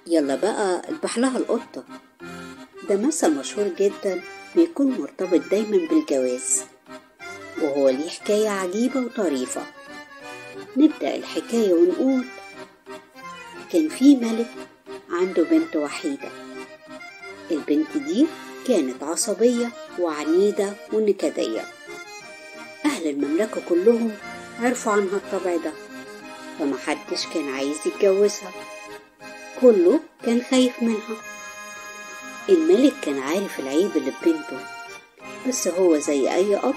يلا بقى اذبح لها القطة. ده مثل مشهور جدا بيكون مرتبط دايما بالجواز، وهو ليه حكاية عجيبة وطريفة. نبدأ الحكاية ونقول: كان في ملك عنده بنت وحيدة. البنت دي كانت عصبية وعنيدة ونكدية. أهل المملكة كلهم عرفوا عنها الطبع ده، فمحدش كان عايز يتجوزها، كله كان خايف منها. الملك كان عارف العيب اللي في بنته، بس هو زي أي أب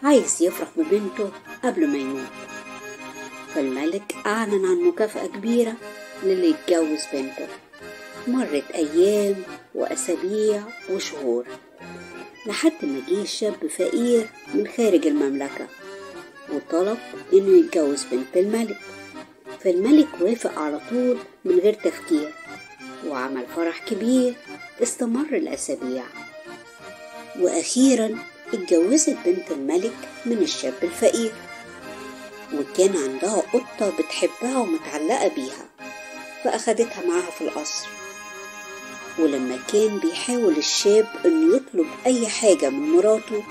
عايز يفرح ببنته قبل ما يموت. فالملك أعلن عن مكافأة كبيرة للي يتجوز بنته. مرت أيام وأسابيع وشهور لحد ما جه شاب فقير من خارج المملكة وطلب إنه يتجوز بنت الملك. فالملك وافق على طول من غير تفكير، وعمل فرح كبير استمر الأسابيع. وأخيرا اتجوزت بنت الملك من الشاب الفقير، وكان عندها قطة بتحبها ومتعلقة بيها، فأخدتها معاها في القصر. ولما كان بيحاول الشاب أن يطلب أي حاجة من مراته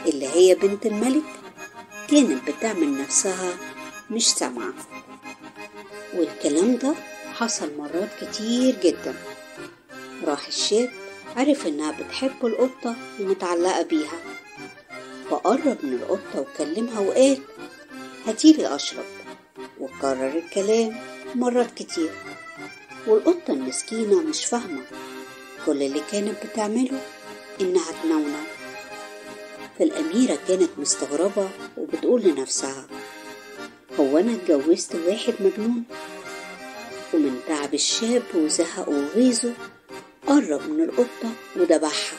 اللي هي بنت الملك، كانت بتعمل نفسها مش سامعة. والكلام ده حصل مرات كتير جدا. راح الشاب عرف انها بتحب القطة ومتعلقة بيها، فقرب من القطة وكلمها وقال: هاتيلي أشرب. وكرر الكلام مرات كتير، والقطة المسكينة مش فاهمة، كل اللي كانت بتعمله إنها تنونو. فالأميرة كانت مستغربة وبتقول لنفسها: هو أنا اتجوزت واحد مجنون؟ ومن تعب الشاب وزهقه وغيظه قرب من القطة وذبحها.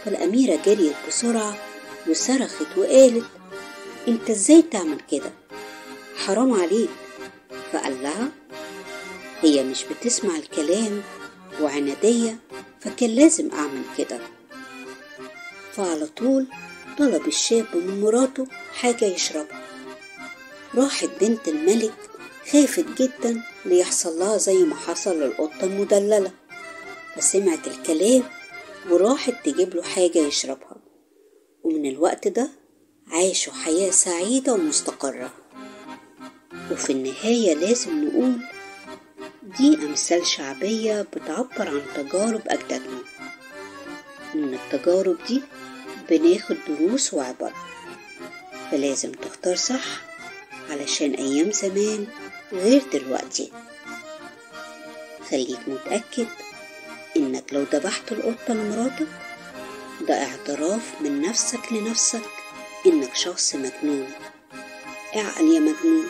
فالأميرة جريت بسرعة وصرخت وقالت: انت ازاي تعمل كده؟ حرام عليك. فقال لها: هي مش بتسمع الكلام وعنادية، فكان لازم أعمل كده. فعلى طول طلب الشاب من مراته حاجة يشربها. راحت بنت الملك خافت جدا ليحصل لها زي ما حصل للقطة المدللة، فسمعت الكلام وراحت تجيب له حاجة يشربها. ومن الوقت ده عاشوا حياة سعيدة ومستقرة. وفي النهاية لازم نقول: دي أمثال شعبية بتعبر عن تجارب أجدادنا. من التجارب دي بناخد دروس وعبر، فلازم تختار صح علشان أيام زمان غير دلوقتي. خليك متأكد إنك لو ذبحت القطة لمراتك ده اعتراف من نفسك لنفسك إنك شخص مجنون. اعقل يا مجنون.